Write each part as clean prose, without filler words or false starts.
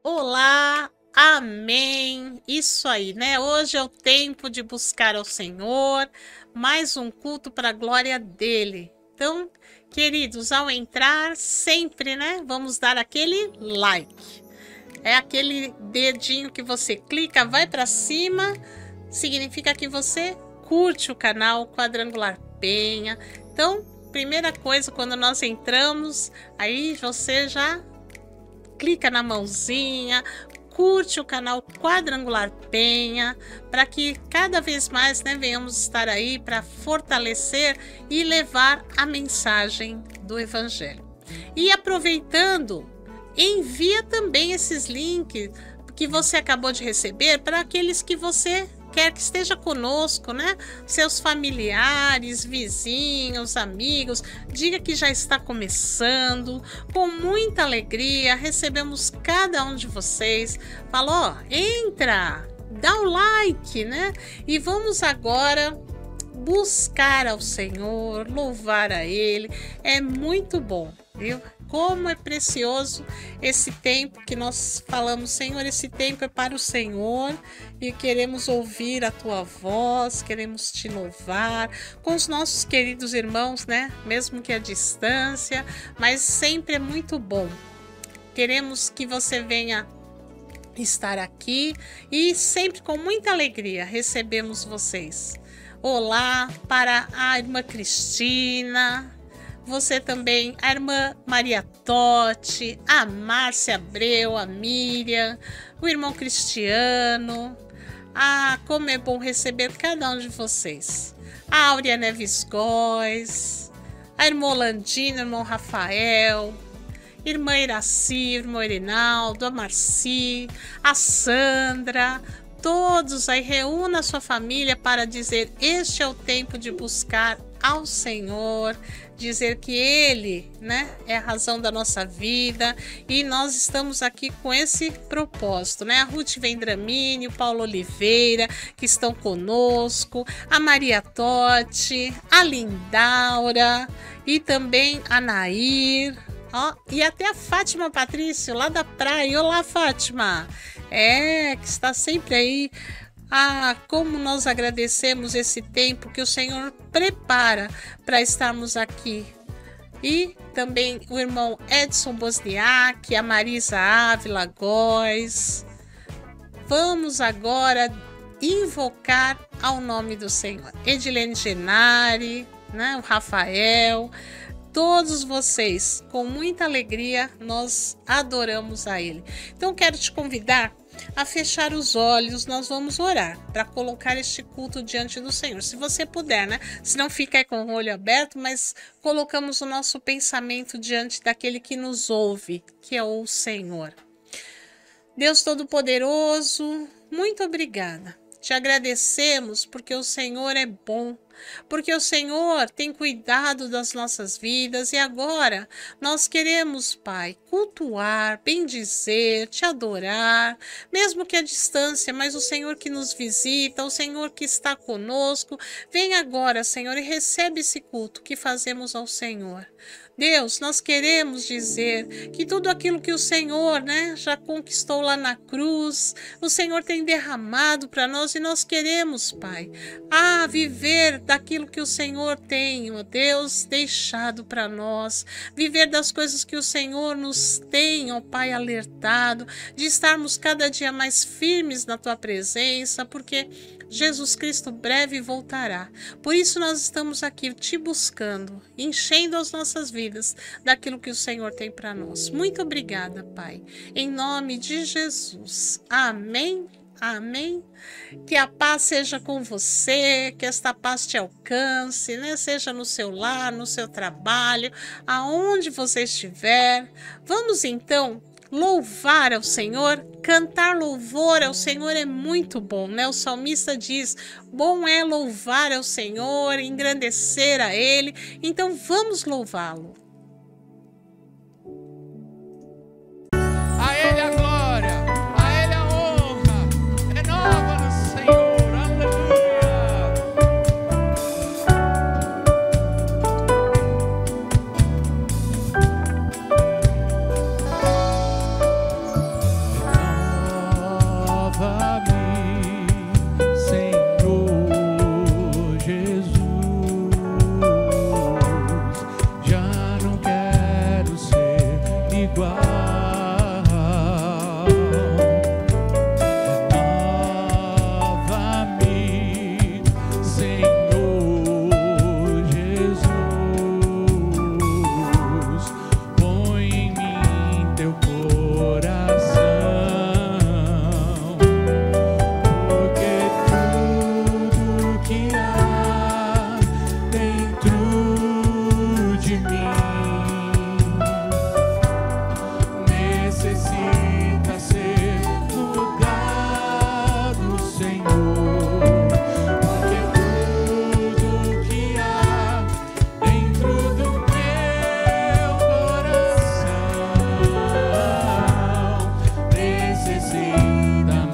Olá, amém. Isso aí, né? Hoje é o tempo de buscar ao Senhor, mais um culto para a glória dele. Então, queridos, ao entrar, sempre, né? Vamos dar aquele like. É aquele dedinho que você clica, vai para cima, significa que você curte o canal Quadrangular Penha. Então, primeira coisa, quando nós entramos, aí você já clica na mãozinha, curte o canal Quadrangular Penha, para que cada vez mais, né, venhamos estar aí para fortalecer e levar a mensagem do Evangelho. E aproveitando, envia também esses links que você acabou de receber para aqueles que você quer que esteja conosco, né? Seus familiares, vizinhos, amigos. Diga que já está começando. Com muita alegria, recebemos cada um de vocês. Falou, ó, entra, dá o like, né? E vamos agora buscar ao Senhor, louvar a Ele. É muito bom, viu? Como é precioso esse tempo que nós falamos, Senhor, esse tempo é para o Senhor e queremos ouvir a Tua voz, queremos Te louvar com os nossos queridos irmãos, né? Mesmo que à distância, mas sempre é muito bom. Queremos que você venha estar aqui e sempre com muita alegria recebemos vocês. Olá para a irmã Cristina, você também, a irmã Maria Totti, a Márcia Abreu, a Miriam, o irmão Cristiano. Ah, como é bom receber cada um de vocês. A Áurea Neves Góes, a irmã Holandina, o irmão Rafael, irmã Iraci, irmão Erinaldo, a Marci, a Sandra. Todos aí, reúna a sua família para dizer: este é o tempo de buscar ao Senhor, dizer que Ele, né, é a razão da nossa vida e nós estamos aqui com esse propósito, né? A Ruth Vendramini, o Paulo Oliveira, que estão conosco, a Maria Totti, a Lindaura e também a Nair, ó, e até a Fátima Patrício, lá da praia. Olá, Fátima! Que está sempre aí. Ah, como nós agradecemos esse tempo que o Senhor prepara para estarmos aqui. E também o irmão Edson Bosniak, a Marisa Ávila Góes. Vamos agora invocar ao nome do Senhor. Edilene Genari, né, o Rafael, todos vocês, com muita alegria, nós adoramos a Ele. Então, quero te convidar a fechar os olhos, nós vamos orar para colocar este culto diante do Senhor. Se você puder, né? Se não, fica aí com o olho aberto, mas colocamos o nosso pensamento diante daquele que nos ouve, que é o Senhor. Deus Todo-Poderoso, muito obrigada. Te agradecemos porque o Senhor é bom, porque o Senhor tem cuidado das nossas vidas e agora nós queremos, Pai, cultuar, bendizer, te adorar, mesmo que à distância, mas o Senhor que nos visita, o Senhor que está conosco, vem agora, Senhor, e recebe esse culto que fazemos ao Senhor. Deus, nós queremos dizer que tudo aquilo que o Senhor, né, já conquistou lá na cruz, o Senhor tem derramado para nós e nós queremos, Pai, viver daquilo que o Senhor tem, ó Deus, deixado para nós, viver das coisas que o Senhor nos tem, ó Pai, alertado, de estarmos cada dia mais firmes na Tua presença, porque Jesus Cristo breve voltará. Por isso nós estamos aqui te buscando, enchendo as nossas vidas daquilo que o Senhor tem para nós. Muito obrigada, Pai. Em nome de Jesus. Amém. Amém. Que a paz seja com você, que esta paz te alcance, né? Seja no seu lar, no seu trabalho, aonde você estiver. Vamos então louvar ao Senhor, cantar louvor ao Senhor é muito bom, né? O salmista diz: bom é louvar ao Senhor, engrandecer a Ele. Então vamos louvá-lo. A Ele a glória, a Ele a honra, renova no Senhor, aleluia.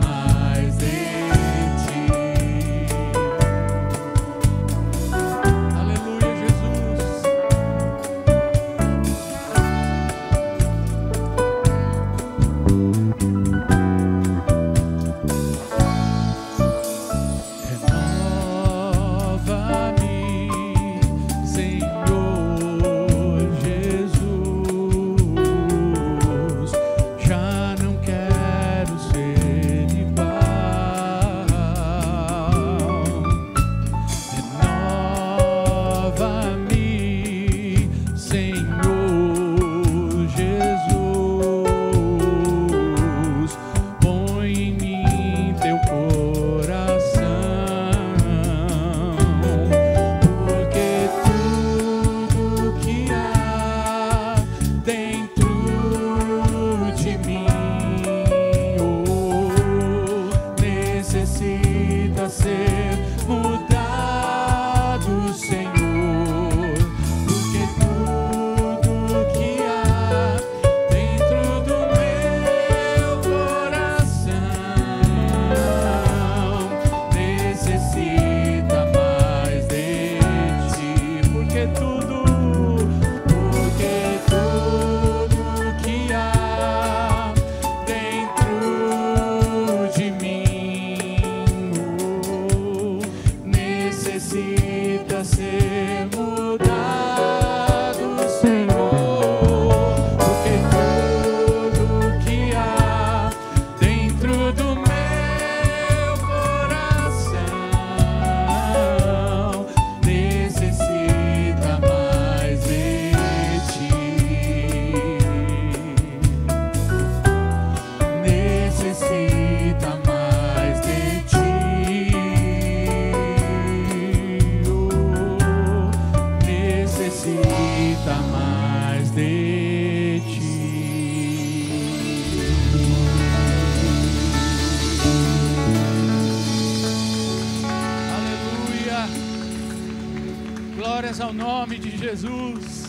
mais de ti. Aleluia, Jesus. Renova-me, Senhor Jesus. Já não quero ser igual. Renova-me, Senhor Jesus. Põe em mim teu coração, porque tudo que há dentro de mim, necessita ser mudado, Senhor. Porque tudo que há dentro do meu coração necessita mais de ti. Porque tudo que há dentro de mim necessita ser mudado, Senhor. Porque tudo que há dentro do meu coração necessita mais de ti. Necessita mais de ti. Necessita mais de ti. Aleluia. Glórias ao nome de Jesus.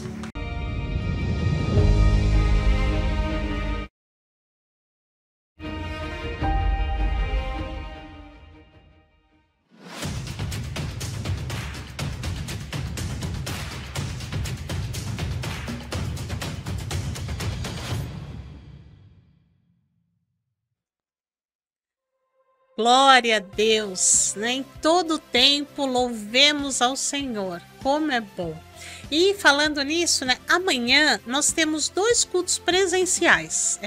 Glória a Deus, né? Em todo tempo louvemos ao Senhor, como é bom. E falando nisso, né? Amanhã nós temos 2 cultos presenciais.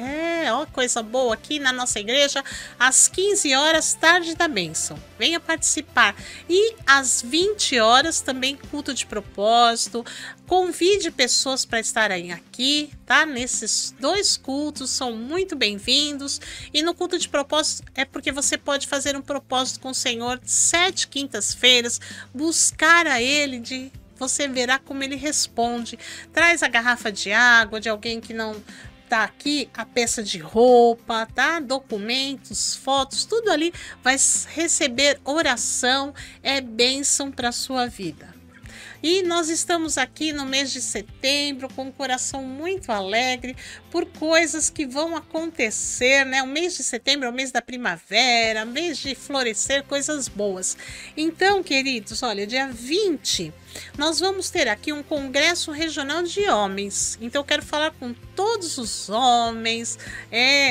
Ó, coisa boa aqui na nossa igreja, às 15 horas, tarde da bênção. Venha participar. E às 20 horas também culto de propósito. Convide pessoas para estarem aqui, tá? Nesses 2 cultos, são muito bem-vindos. E no culto de propósito é porque você pode fazer um propósito com o Senhor 7 quintas-feiras, buscar a Ele, você verá como Ele responde. Traz a garrafa de água de alguém que não tá aqui, a peça de roupa, tá? Documentos, fotos, tudo ali vai receber oração, é bênção para a sua vida. E nós estamos aqui no mês de setembro com o coração muito alegre por coisas que vão acontecer, né? O mês de setembro é o mês da primavera, mês de florescer coisas boas. Então, queridos, olha, dia 20, nós vamos ter aqui um congresso regional de homens. Então, eu quero falar com todos os homens,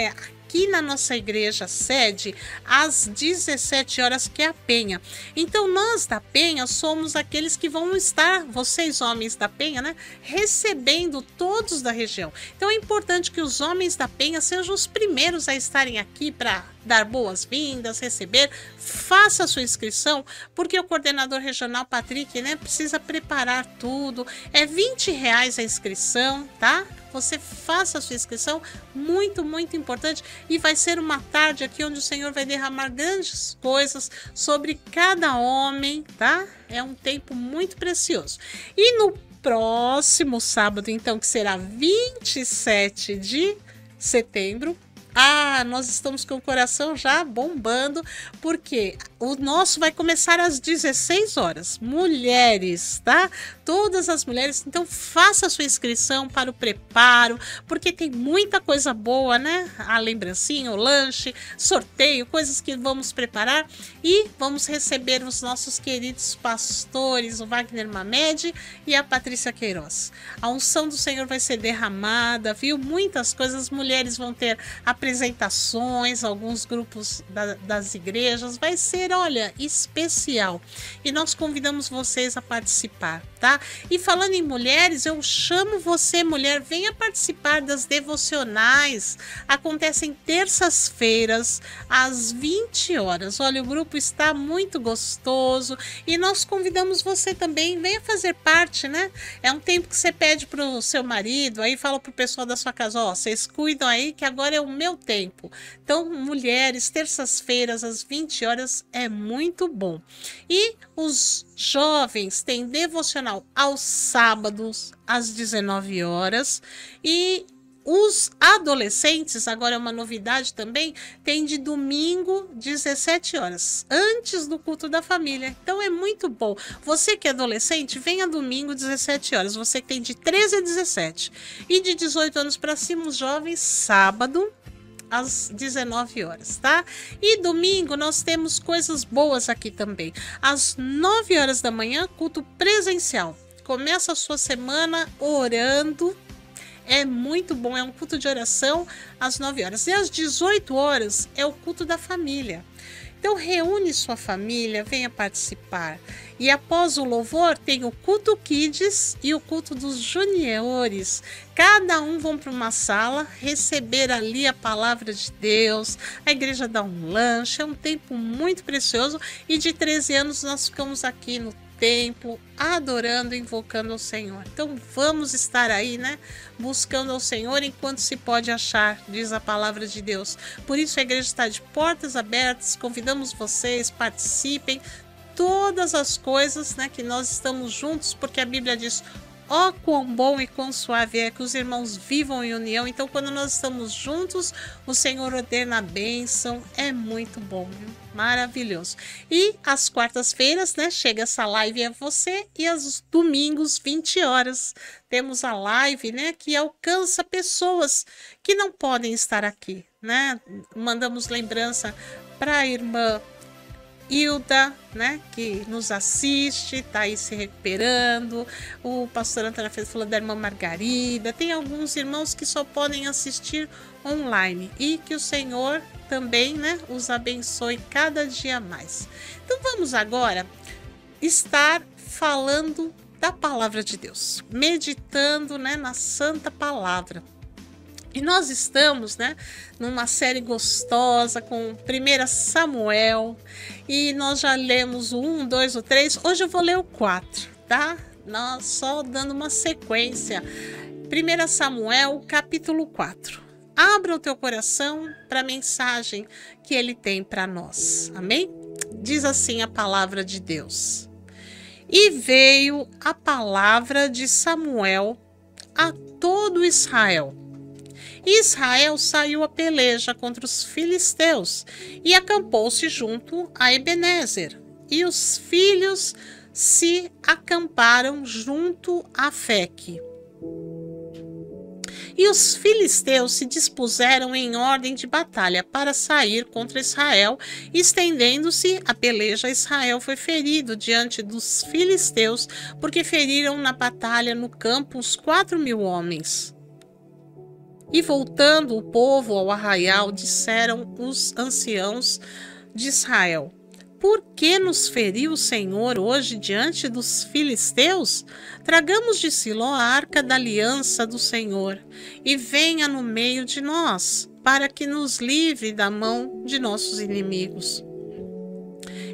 aqui na nossa igreja sede, às 17 horas, que é a Penha. Então, nós da Penha somos aqueles que vão estar, vocês homens da Penha, né, recebendo todos da região. Então, é importante que os homens da Penha sejam os primeiros a estarem aqui para dar boas-vindas, receber. Faça a sua inscrição, porque o coordenador regional, Patrick, né, precisa preparar tudo. É R$20 a inscrição, tá? Você faça a sua inscrição, muito, muito importante. E vai ser uma tarde aqui onde o Senhor vai derramar grandes coisas sobre cada homem, tá? É um tempo muito precioso. E no próximo sábado, então, que será 27 de setembro, Ah, nós estamos com o coração já bombando, porque o nosso vai começar às 16 horas. Mulheres, tá? Todas as mulheres. Então, faça a sua inscrição para o preparo, porque tem muita coisa boa, né? A lembrancinha, o lanche, sorteio, coisas que vamos preparar. E vamos receber os nossos queridos pastores, o Wagner Mamed e a Patrícia Queiroz. A unção do Senhor vai ser derramada, viu? Muitas coisas. As mulheres vão ter apresentações, alguns grupos das igrejas. Vai ser, olha, especial. E nós convidamos vocês a participar, tá? E falando em mulheres, eu chamo você, mulher, venha participar das devocionais. Acontecem terças-feiras, às 20 horas. Olha, o grupo está muito gostoso e nós convidamos você também. Venha fazer parte, né? É um tempo que você pede para o seu marido, aí fala para o pessoal da sua casa, ó, vocês cuidam aí que agora é o meu tempo. Então, mulheres, terças-feiras às 20 horas é muito bom. E os jovens têm devocional aos sábados às 19 horas e os adolescentes, agora é uma novidade também, tem de domingo 17 horas, antes do culto da família. Então é muito bom. Você que é adolescente, venha domingo 17 horas. Você que tem de 13 a 17 e de 18 anos para cima, os jovens, sábado às 19 horas, tá? E domingo nós temos coisas boas aqui também. Às 9 horas da manhã, culto presencial. Começa a sua semana orando. É muito bom, é um culto de oração às 9 horas. E às 18 horas é o culto da família. Então reúne sua família, venha participar. E após o louvor tem o culto Kids e o culto dos juniores. Cada um vão para uma sala receber ali a palavra de Deus. A igreja dá um lanche, é um tempo muito precioso. E de 13 anos nós ficamos aqui no templo, adorando, invocando ao Senhor. Então vamos estar aí, né? Buscando ao Senhor enquanto se pode achar, diz a palavra de Deus. Por isso a igreja está de portas abertas, convidamos vocês, participem. Todas as coisas, né, que nós estamos juntos, porque a Bíblia diz: ó, quão bom e quão suave é que os irmãos vivam em união. Então, quando nós estamos juntos, o Senhor ordena a bênção. É muito bom, viu? Maravilhoso. E às quartas-feiras, né, chega essa live a você. E aos domingos, 20 horas, temos a live, né, que alcança pessoas que não podem estar aqui, né? Mandamos lembrança para a irmã Hilda, né, que nos assiste, está aí se recuperando. O pastor Antônio falou da irmã Margarida. Tem alguns irmãos que só podem assistir online. E que o Senhor também, né, os abençoe cada dia mais. Então vamos agora estar falando da palavra de Deus, meditando, né, na santa palavra. E nós estamos, né, numa série gostosa com 1 Samuel. E nós já lemos o 1, 2, o 3. Hoje eu vou ler o 4, tá? Nós só dando uma sequência. 1 Samuel, capítulo 4. Abra o teu coração para a mensagem que ele tem para nós. Amém? Diz assim a palavra de Deus. E veio a palavra de Samuel a todo Israel. Israel saiu a peleja contra os filisteus e acampou-se junto a Ebenezer. E os filhos se acamparam junto a Afeque. E os filisteus se dispuseram em ordem de batalha para sair contra Israel. Estendendo-se a peleja, Israel foi ferido diante dos filisteus, porque feriram na batalha no campo uns 4.000 homens. E voltando o povo ao arraial, disseram os anciãos de Israel: por que nos feriu o Senhor hoje diante dos filisteus? Tragamos de Siló a arca da aliança do Senhor, e venha no meio de nós, para que nos livre da mão de nossos inimigos.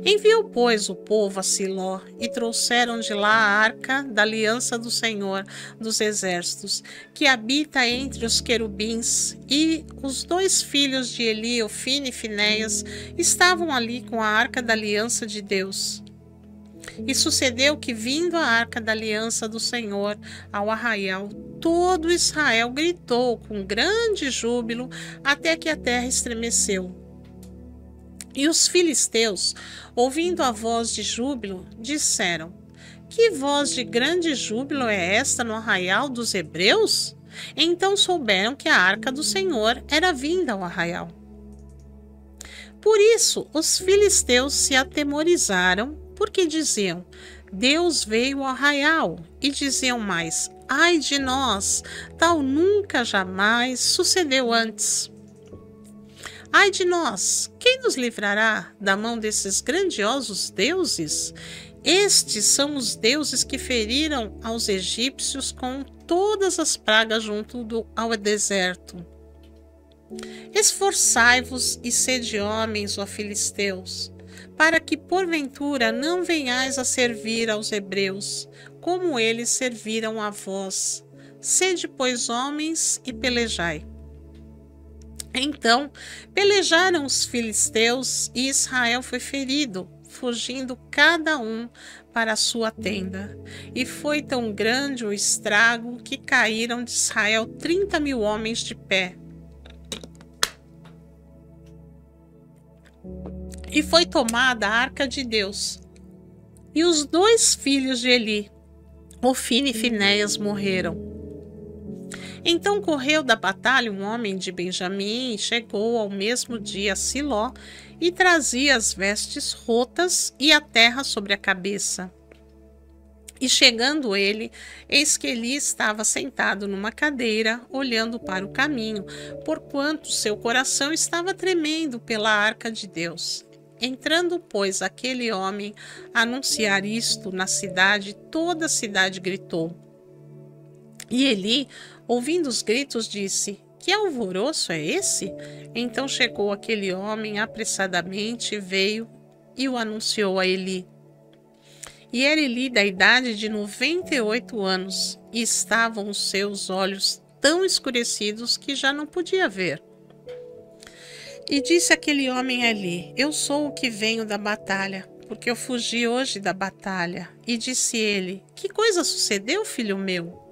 Enviou, pois, o povo a Siló, e trouxeram de lá a arca da aliança do Senhor dos exércitos, que habita entre os querubins, e os 2 filhos de Eli, Ofni e Finéias, estavam ali com a arca da aliança de Deus. E sucedeu que, vindo a arca da aliança do Senhor ao arraial, todo Israel gritou com grande júbilo até que a terra estremeceu. E os filisteus, ouvindo a voz de júbilo, disseram: Que voz de grande júbilo é esta no arraial dos hebreus? Então souberam que a arca do Senhor era vinda ao arraial. Por isso, os filisteus se atemorizaram, porque diziam: Deus veio ao arraial. E diziam mais: Ai de nós, tal nunca jamais sucedeu antes. Ai de nós, quem nos livrará da mão desses grandiosos deuses? Estes são os deuses que feriram aos egípcios com todas as pragas junto ao deserto. Esforçai-vos e sede homens, ó filisteus, para que porventura não venhais a servir aos hebreus, como eles serviram a vós. Sede, pois, homens e pelejai. Então pelejaram os filisteus e Israel foi ferido, fugindo cada um para a sua tenda. E foi tão grande o estrago que caíram de Israel 30.000 homens de pé. E foi tomada a arca de Deus. E os 2 filhos de Eli, Ofni e Finéias, morreram. Então correu da batalha um homem de Benjamim e chegou ao mesmo dia a Siló e trazia as vestes rotas e a terra sobre a cabeça. E chegando ele, eis que Eli estava sentado numa cadeira, olhando para o caminho, porquanto seu coração estava tremendo pela arca de Deus. Entrando, pois, aquele homem a anunciar isto na cidade, toda a cidade gritou. E Eli, ouvindo os gritos, disse: Que alvoroço é esse? Então chegou aquele homem apressadamente, veio e o anunciou a Eli. E era Eli da idade de 98 anos, e estavam os seus olhos tão escurecidos que já não podia ver. E disse aquele homem a Eli: Eu sou o que venho da batalha, porque eu fugi hoje da batalha. E disse ele: Que coisa sucedeu, filho meu?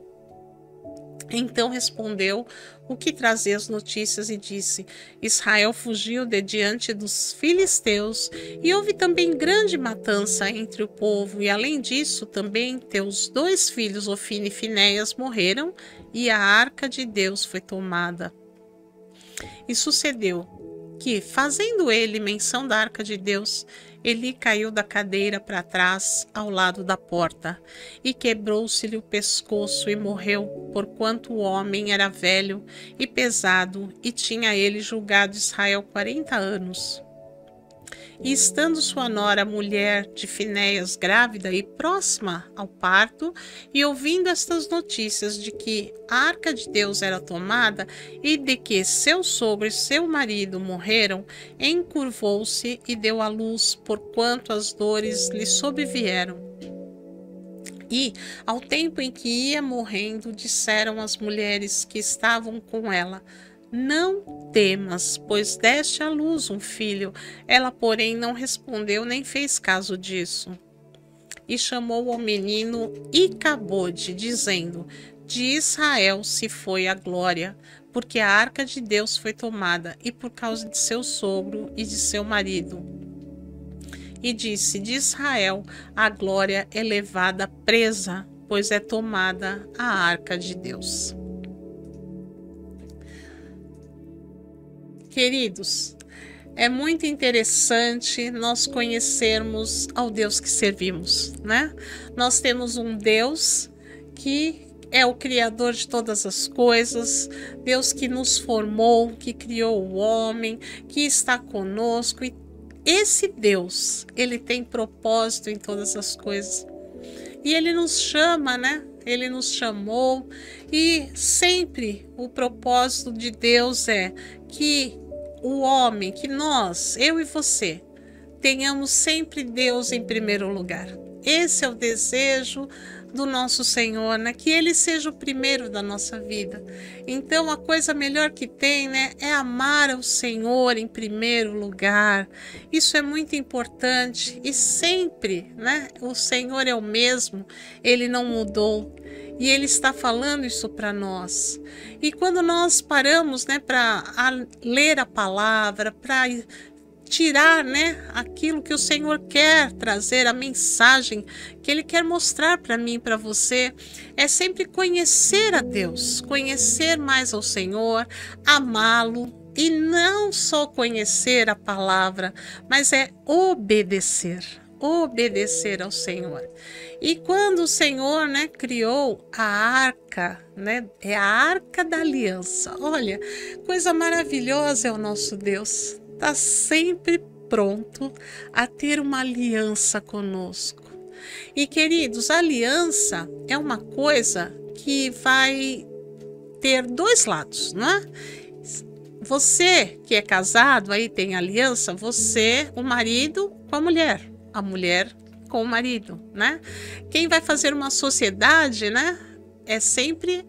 Então respondeu o que trazia as notícias e disse: Israel fugiu de diante dos filisteus, e houve também grande matança entre o povo, e além disso também teus 2 filhos, Ofni e Finéias, morreram, e a arca de Deus foi tomada. E sucedeu que, fazendo ele menção da arca de Deus, Eli caiu da cadeira para trás, ao lado da porta, e quebrou-se-lhe o pescoço e morreu, porquanto o homem era velho e pesado, e tinha ele julgado Israel 40 anos. E estando sua nora, mulher de Finéias, grávida e próxima ao parto, e ouvindo estas notícias de que a arca de Deus era tomada e de que seu sogro e seu marido morreram, encurvou-se e deu à luz, porquanto as dores lhe sobrevieram. E, ao tempo em que ia morrendo, disseram as mulheres que estavam com ela: Não temas, pois deste à luz um filho. Ela, porém, não respondeu nem fez caso disso. E chamou ao menino Icabode, dizendo: De Israel se foi a glória, porque a arca de Deus foi tomada, e por causa de seu sogro e de seu marido. E disse: De Israel a glória é levada presa, pois é tomada a arca de Deus. Queridos, é muito interessante nós conhecermos ao Deus que servimos, né? Nós temos um Deus que é o Criador de todas as coisas, Deus que nos formou, que criou o homem, que está conosco. E esse Deus, ele tem propósito em todas as coisas. E ele nos chama, né? Ele nos chamou, e sempre o propósito de Deus é que o homem, que nós, eu e você, tenhamos sempre Deus em primeiro lugar. Esse é o desejo do nosso Senhor, né? Que Ele seja o primeiro da nossa vida. Então, a coisa melhor que tem, né, é amar ao Senhor em primeiro lugar. Isso é muito importante, e sempre, né, o Senhor é o mesmo, Ele não mudou. E Ele está falando isso para nós. E quando nós paramos, né, para ler a palavra, para tirar, né, aquilo que o Senhor quer trazer, a mensagem que Ele quer mostrar para mim e para você, é sempre conhecer a Deus, conhecer mais ao Senhor, amá-lo, e não só conhecer a palavra, mas é obedecer ao Senhor. E quando o Senhor, né, criou a arca, né, é a arca da aliança. Olha, coisa maravilhosa é o nosso Deus. Está sempre pronto a ter uma aliança conosco. E queridos, a aliança é uma coisa que vai ter dois lados, não é? Você que é casado, aí tem aliança, você, o marido com a mulher com o marido, né? Quem vai fazer uma sociedade, né?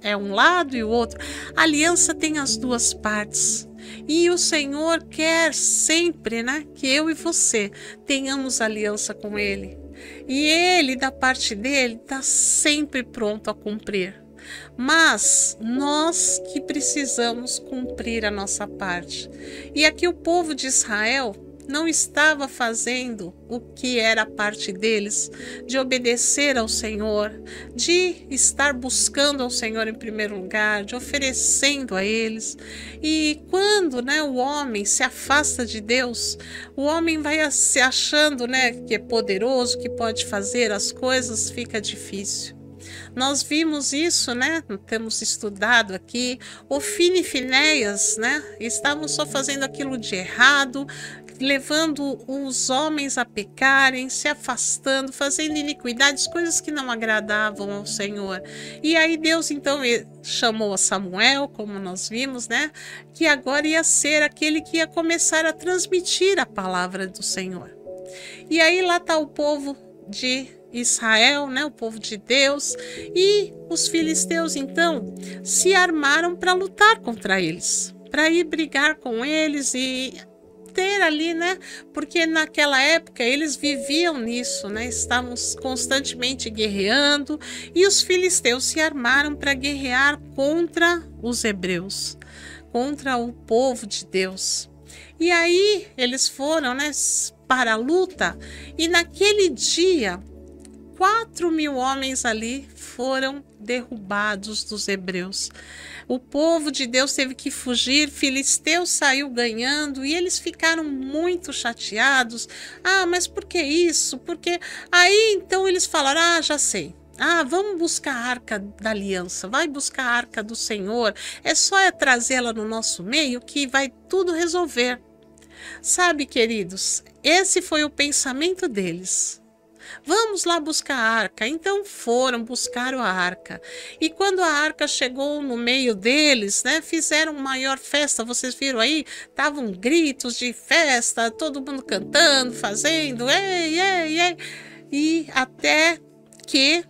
É um lado e o outro. A aliança tem as duas partes. E o Senhor quer sempre, né, que eu e você tenhamos aliança com Ele. E Ele, da parte dele, está sempre pronto a cumprir. Mas nós que precisamos cumprir a nossa parte. E aqui o povo de Israel não estava fazendo o que era a parte deles, de obedecer ao Senhor, de estar buscando ao Senhor em primeiro lugar, de oferecendo a eles. E quando, né, o homem se afasta de Deus, o homem vai se achando, né, que é poderoso, que pode fazer as coisas, fica difícil. Nós vimos isso, né? Temos estudado aqui. Ofni e Finéias, né? Estavam só fazendo aquilo de errado, levando os homens a pecarem, se afastando, fazendo iniquidades, coisas que não agradavam ao Senhor. E aí Deus então chamou a Samuel, como nós vimos, né? Que agora ia ser aquele que ia começar a transmitir a palavra do Senhor. E aí lá está o povo de Israel, né, o povo de Deus, e os filisteus então se armaram para lutar contra eles, para ir brigar com eles e ter ali, né, porque naquela época eles viviam nisso, né, estavam constantemente guerreando, e os filisteus se armaram para guerrear contra os hebreus, contra o povo de Deus. E aí eles foram, né, para a luta, e naquele dia 4.000 homens ali foram derrubados dos hebreus. O povo de Deus teve que fugir, Filisteu saiu ganhando e eles ficaram muito chateados. Ah, mas por que isso? Porque aí então eles falaram, já sei. Vamos buscar a arca da aliança, vai buscar a arca do Senhor. É só trazê-la no nosso meio que vai tudo resolver. Sabe, queridos, esse foi o pensamento deles. Vamos lá buscar a arca. Então foram, buscaram a arca. E quando a arca chegou no meio deles, né, fizeram maior festa. Vocês viram aí? Estavam gritos de festa, todo mundo cantando, fazendo, ei, ei, ei. E até que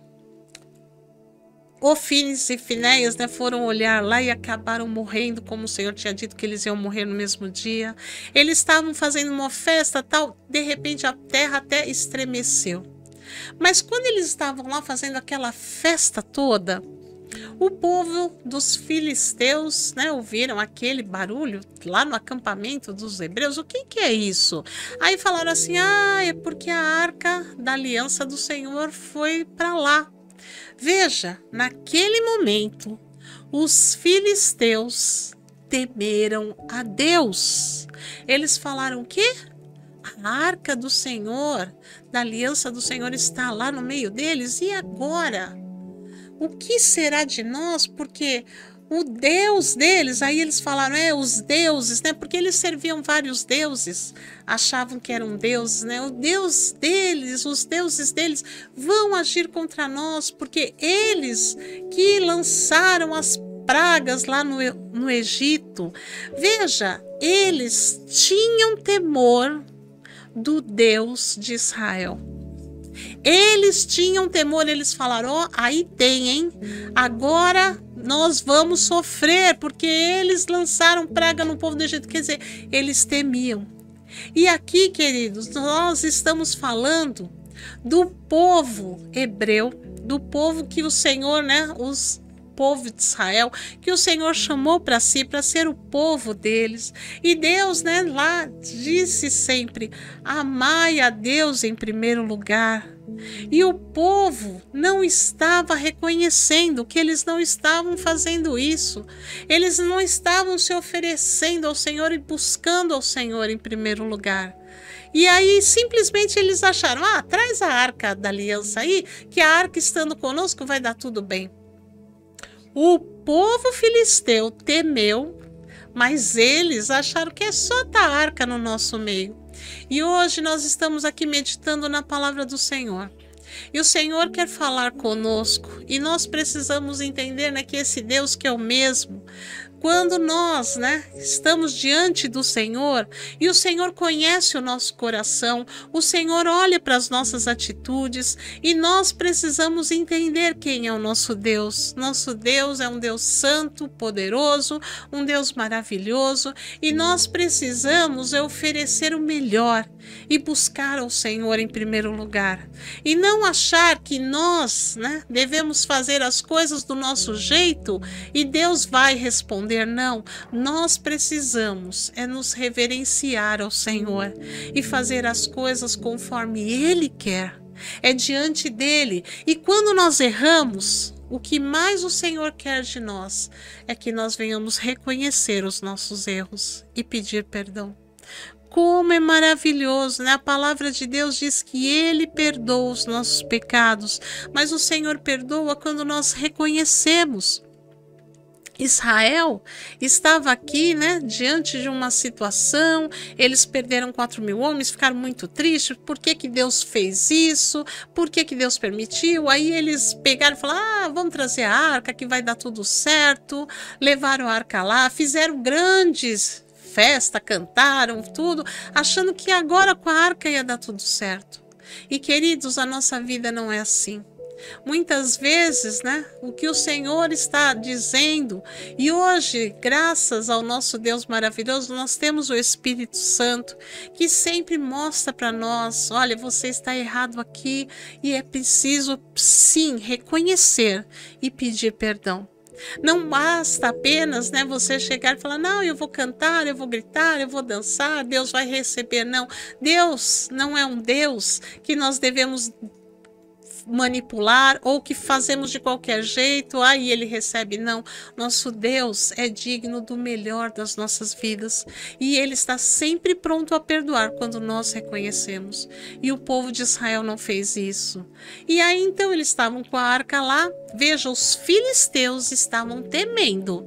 Ofni e Finéias, né, foram olhar lá e acabaram morrendo, como o Senhor tinha dito que eles iam morrer no mesmo dia. Eles estavam fazendo uma festa, tal, de repente a terra até estremeceu. Mas quando eles estavam lá fazendo aquela festa toda, o povo dos filisteus, né, ouviram aquele barulho lá no acampamento dos hebreus. O que é isso? Aí falaram assim, é porque a arca da aliança do Senhor foi para lá. Veja, naquele momento, os filisteus temeram a Deus. Eles falaram o quê? A arca do Senhor, da aliança do Senhor está lá no meio deles. E agora? O que será de nós? Porque o Deus deles, aí eles falaram, os deuses, né? Porque eles serviam vários deuses, achavam que eram deuses, né? O Deus deles, os deuses deles vão agir contra nós, porque eles que lançaram as pragas lá no Egito. Veja, eles tinham temor do Deus de Israel. Eles tinham temor, eles falaram, aí tem, hein? Agora nós vamos sofrer, porque eles lançaram praga no povo do Egito. Quer dizer, eles temiam. E aqui, queridos, nós estamos falando do povo hebreu, do povo que o Senhor, né, os povo de Israel, que o Senhor chamou para si, para ser o povo deles. E Deus, né, lá disse sempre: amai a Deus em primeiro lugar. E o povo não estava reconhecendo que eles não estavam fazendo isso. Eles não estavam se oferecendo ao Senhor e buscando ao Senhor em primeiro lugar. E aí simplesmente eles acharam: traz a arca da aliança aí, que a arca estando conosco vai dar tudo bem. O povo filisteu temeu, mas eles acharam que é só a arca no nosso meio. E hoje nós estamos aqui meditando na palavra do Senhor. E o Senhor quer falar conosco. E nós precisamos entender, né, que esse Deus que é o mesmo, quando nós, né, estamos diante do Senhor e o Senhor conhece o nosso coração, o Senhor olha para as nossas atitudes e nós precisamos entender quem é o nosso Deus. Nosso Deus é um Deus santo, poderoso, um Deus maravilhoso e nós precisamos oferecer o melhor e buscar ao Senhor em primeiro lugar. E não achar que nós, né, devemos fazer as coisas do nosso jeito e Deus vai responder. Não, nós precisamos nos reverenciar ao Senhor e fazer as coisas conforme Ele quer. É diante dele. E quando nós erramos, o que mais o Senhor quer de nós é que nós venhamos reconhecer os nossos erros e pedir perdão. Como é maravilhoso, né? A palavra de Deus diz que Ele perdoa os nossos pecados, mas o Senhor perdoa quando nós reconhecemos. Israel estava aqui, né, diante de uma situação, eles perderam 4.000 homens, ficaram muito tristes, por que que Deus fez isso, por que que Deus permitiu? Aí eles pegaram e falaram: vamos trazer a arca que vai dar tudo certo, levaram a arca lá, fizeram grandes festa, cantaram tudo, achando que agora com a arca ia dar tudo certo. E queridos, a nossa vida não é assim. Muitas vezes, né, o que o Senhor está dizendo, e hoje, graças ao nosso Deus maravilhoso, nós temos o Espírito Santo, que sempre mostra para nós: olha, você está errado aqui, e é preciso, sim, reconhecer e pedir perdão. Não basta apenas, né, você chegar e falar: não, eu vou cantar, eu vou gritar, eu vou dançar, Deus vai receber. Não, Deus não é um Deus que nós devemos manipular ou que fazemos de qualquer jeito, aí ele recebe. Não, nosso Deus é digno do melhor das nossas vidas e ele está sempre pronto a perdoar quando nós reconhecemos. E o povo de Israel não fez isso. E aí então eles estavam com a arca lá, veja, os filisteus estavam temendo.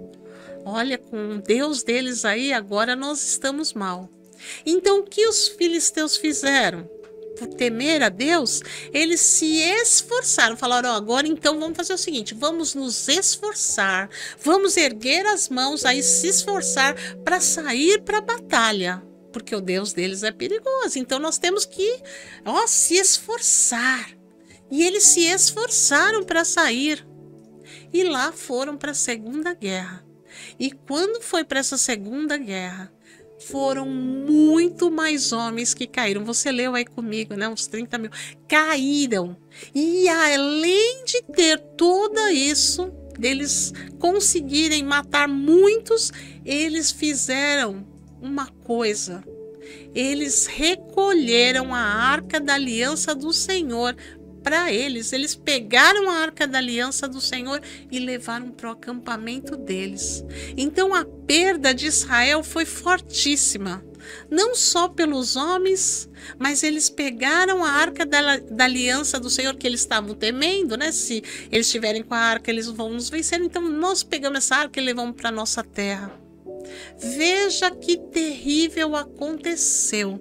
Olha, com o Deus deles aí, agora nós estamos mal. Então o que os filisteus fizeram? Por temer a Deus, eles se esforçaram, falaram: agora então vamos fazer o seguinte, vamos nos esforçar, vamos erguer as mãos, aí se esforçar para sair para a batalha, porque o Deus deles é perigoso, então nós temos que se esforçar. E eles se esforçaram para sair, e lá foram para a Segunda Guerra. E quando foi para essa Segunda Guerra, foram muito mais homens que caíram. Você leu aí comigo, né? Uns 30.000 caíram. E além de ter tudo isso, deles conseguirem matar muitos, eles fizeram uma coisa. Eles recolheram a arca da aliança do Senhor para eles. Eles pegaram a arca da aliança do Senhor e levaram para o acampamento deles. Então a perda de Israel foi fortíssima, não só pelos homens, mas eles pegaram a arca da aliança do Senhor, que eles estavam temendo, né? Se eles estiverem com a arca, eles vão nos vencer. Então nós pegamos essa arca e levamos para a nossa terra. Veja que terrível aconteceu.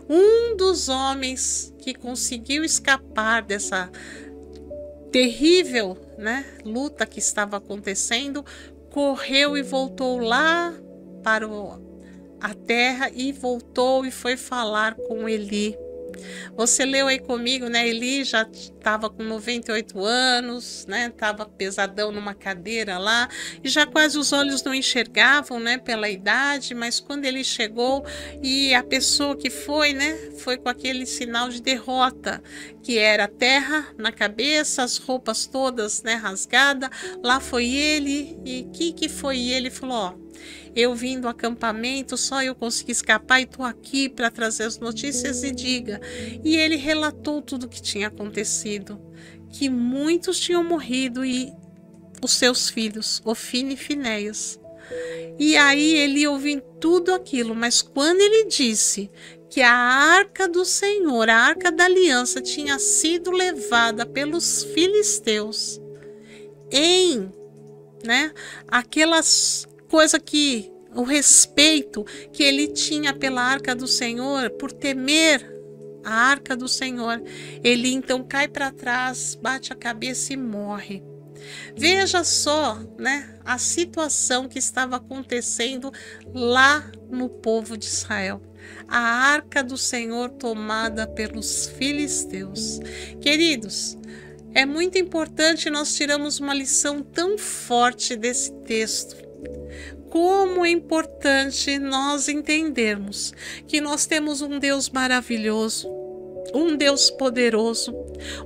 Um dos homens que conseguiu escapar dessa terrível, né, luta que estava acontecendo, correu e voltou lá para a terra e voltou e foi falar com Eli. Você leu aí comigo, né? Eli já estava com 98 anos, né? Estava pesadão numa cadeira lá, e já quase os olhos não enxergavam, né? Pela idade, mas quando ele chegou e a pessoa que foi, né? Foi com aquele sinal de derrota, que era terra na cabeça, as roupas todas, né? Rasgadas. Lá foi ele, e que foi ele? Falou, ó, eu vim do acampamento, só eu consegui escapar e estou aqui para trazer as notícias e diga. E ele relatou tudo o que tinha acontecido, que muitos tinham morrido e os seus filhos, Ofni e Finéias. E aí ele ouviu tudo aquilo, mas quando ele disse que a arca do Senhor, a arca da aliança, tinha sido levada pelos filisteus em, né, aquelas coisa que o respeito que ele tinha pela arca do Senhor, por temer a arca do Senhor, ele então cai para trás, bate a cabeça e morre. Veja só, né, a situação que estava acontecendo lá no povo de Israel. A arca do Senhor tomada pelos filisteus. Queridos, é muito importante nós tirarmos uma lição tão forte desse texto. Como é importante nós entendermos que nós temos um Deus maravilhoso, um Deus poderoso,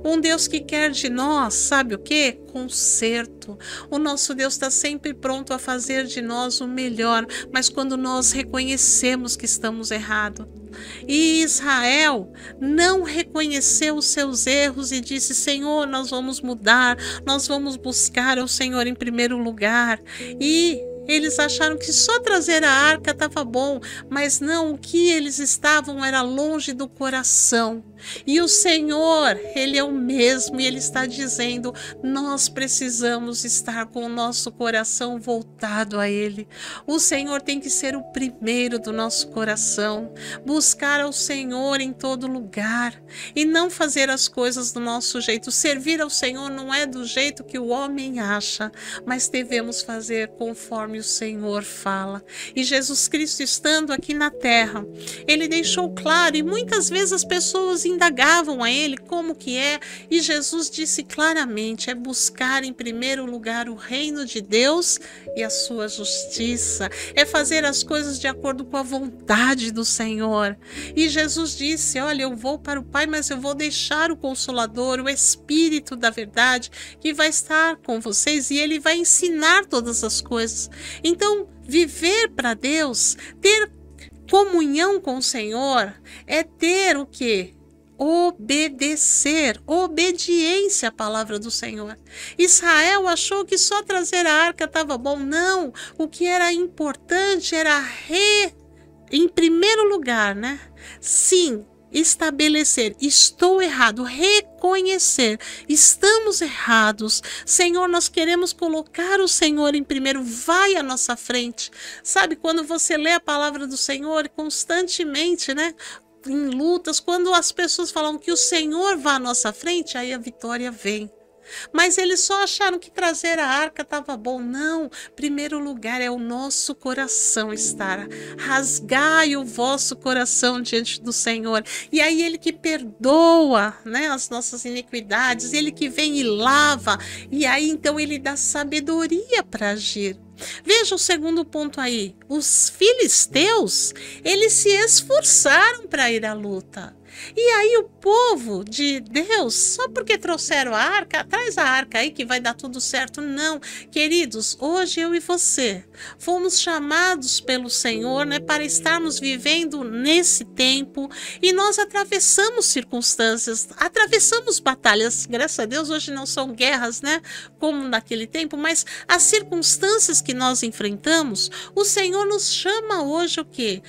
um Deus que quer de nós, sabe o quê? Conserto. O nosso Deus está sempre pronto a fazer de nós o melhor, mas quando nós reconhecemos que estamos errados. E Israel não reconheceu os seus erros e disse, Senhor, nós vamos mudar, nós vamos buscar ao Senhor em primeiro lugar. E eles acharam que só trazer a arca estava bom, mas não, o que eles estavam era longe do coração. E o Senhor, Ele é o mesmo, e Ele está dizendo, nós precisamos estar com o nosso coração voltado a Ele. O Senhor tem que ser o primeiro do nosso coração, buscar ao Senhor em todo lugar, e não fazer as coisas do nosso jeito. Servir ao Senhor não é do jeito que o homem acha, mas devemos fazer conforme o Senhor fala. E Jesus Cristo, estando aqui na terra, Ele deixou claro, e muitas vezes as pessoas indagavam a ele como que é, e Jesus disse claramente, é buscar em primeiro lugar o reino de Deus e a sua justiça, é fazer as coisas de acordo com a vontade do Senhor. E Jesus disse, olha, eu vou para o Pai, mas eu vou deixar o Consolador, o Espírito da verdade, que vai estar com vocês, e ele vai ensinar todas as coisas. Então, viver para Deus, ter comunhão com o Senhor, é ter o quê? Obedecer, obediência à palavra do Senhor. Israel achou que só trazer a arca estava bom. Não, o que era importante era em primeiro lugar, né? Sim, estabelecer, estou errado, reconhecer, estamos errados. Senhor, nós queremos colocar o Senhor em primeiro, vai à nossa frente. Sabe, quando você lê a palavra do Senhor constantemente, né? Em lutas, quando as pessoas falam que o Senhor vá à nossa frente, aí a vitória vem. Mas eles só acharam que trazer a arca estava bom. Não, primeiro lugar é o nosso coração estar. Rasgai o vosso coração diante do Senhor. E aí ele que perdoa, né, as nossas iniquidades, ele que vem e lava. E aí então ele dá sabedoria para agir. Veja o segundo ponto aí. Os filisteus, eles se esforçaram para ir à luta. E aí o povo de Deus, só porque trouxeram a arca, traz a arca aí que vai dar tudo certo. Não, queridos, hoje eu e você fomos chamados pelo Senhor, né, para estarmos vivendo nesse tempo, e nós atravessamos circunstâncias, atravessamos batalhas. Graças a Deus hoje não são guerras, né, como naquele tempo, mas as circunstâncias que nós enfrentamos, o Senhor nos chama hoje o quê?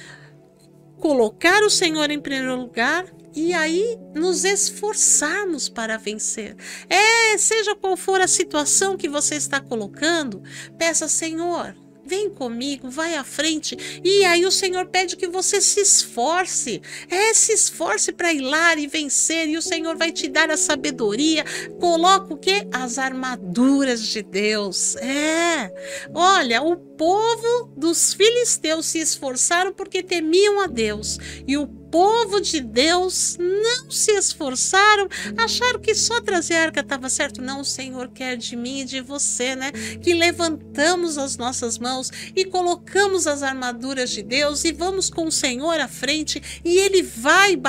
Colocar o Senhor em primeiro lugar e aí nos esforçarmos para vencer. Seja qual for a situação que você está colocando, peça, Senhor, vem comigo, vai à frente. E aí o Senhor pede que você se esforce. Se esforce para ir lá e vencer. E o Senhor vai te dar a sabedoria. Coloca o quê? As armaduras de Deus. Olha, o povo dos filisteus se esforçaram porque temiam a Deus, e o povo de Deus não se esforçaram, acharam que só trazer a arca estava certo. Não, o Senhor quer de mim e de você, né? Que levantamos as nossas mãos e colocamos as armaduras de Deus e vamos com o Senhor à frente, e Ele vai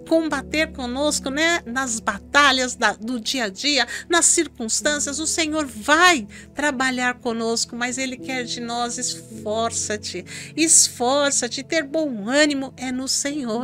combater conosco, né? Nas batalhas do dia a dia, nas circunstâncias, o Senhor vai trabalhar conosco, mas Ele quer de nós: esforça-te, esforça-te, ter bom ânimo é no Senhor.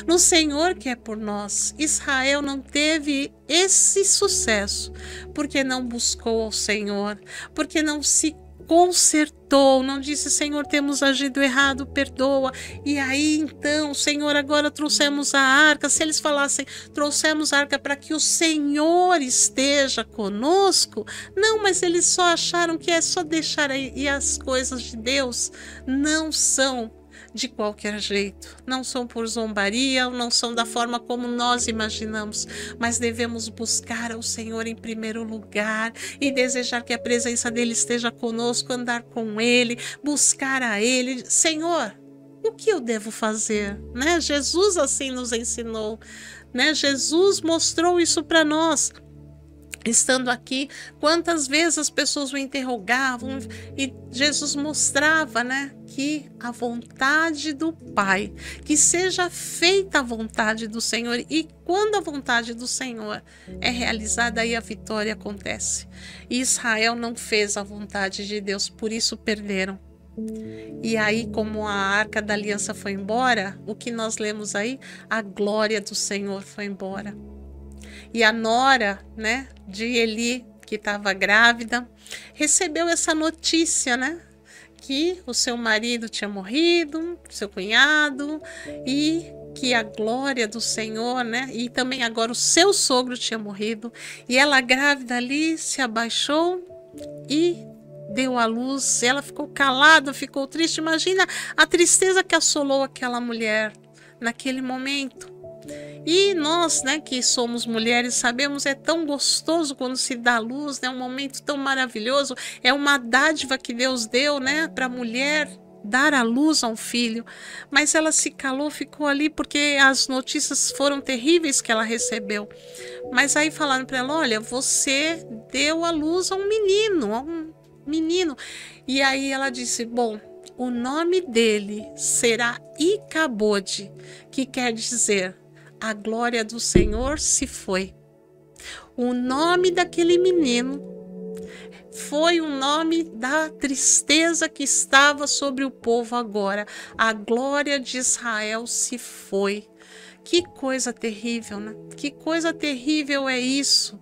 No Senhor que é por nós. Israel não teve esse sucesso porque não buscou ao Senhor, porque não se consertou, não disse: Senhor, temos agido errado, perdoa. E aí então, Senhor, agora trouxemos a arca. Se eles falassem: trouxemos a arca para que o Senhor esteja conosco, não, mas eles só acharam que é só deixar aí, e as coisas de Deus não são de qualquer jeito, não são por zombaria, não são da forma como nós imaginamos, mas devemos buscar ao Senhor em primeiro lugar e desejar que a presença dele esteja conosco, andar com ele, buscar a ele. Senhor, o que eu devo fazer? Né? Jesus assim nos ensinou, né? Jesus mostrou isso para nós. Estando aqui, quantas vezes as pessoas o interrogavam e Jesus mostrava, né, que a vontade do Pai, que seja feita a vontade do Senhor, e quando a vontade do Senhor é realizada, aí a vitória acontece. E Israel não fez a vontade de Deus, por isso perderam. E aí, como a arca da aliança foi embora, o que nós lemos aí, a glória do Senhor foi embora. E a nora, né, de Eli, que estava grávida, recebeu essa notícia, né, que o seu marido tinha morrido, seu cunhado, e que a glória do Senhor, né, e também agora o seu sogro tinha morrido. E ela, grávida ali, se abaixou e deu à luz. Ela ficou calada, ficou triste. Imagina a tristeza que assolou aquela mulher naquele momento. E nós, né, que somos mulheres, sabemos, é tão gostoso quando se dá luz, né, um momento tão maravilhoso, é uma dádiva que Deus deu, né, para a mulher dar à luz a um filho. Mas ela se calou, ficou ali porque as notícias foram terríveis que ela recebeu. Mas aí falaram para ela: olha, você deu à luz a um menino. E aí ela disse: bom, o nome dele será Icabode, que quer dizer: a glória do Senhor se foi. O nome daquele menino foi o nome da tristeza que estava sobre o povo agora. A glória de Israel se foi. Que coisa terrível, né? Que coisa terrível é isso.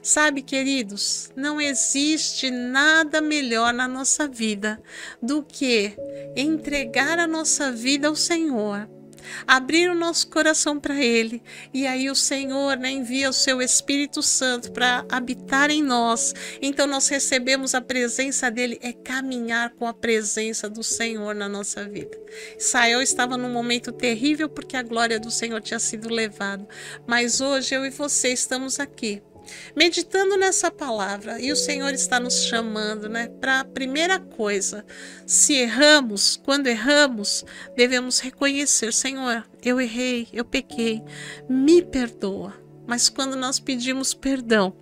Sabe, queridos, não existe nada melhor na nossa vida do que entregar a nossa vida ao Senhor, abrir o nosso coração para Ele, e aí o Senhor, né, envia o seu Espírito Santo para habitar em nós. Então nós recebemos a presença dele, é caminhar com a presença do Senhor na nossa vida. Israel estava num momento terrível porque a glória do Senhor tinha sido levada, mas hoje eu e você estamos aqui meditando nessa palavra, e o Senhor está nos chamando, né, para a primeira coisa. Se erramos, quando erramos, devemos reconhecer: Senhor, eu errei, eu pequei, me perdoa. Mas quando nós pedimos perdão,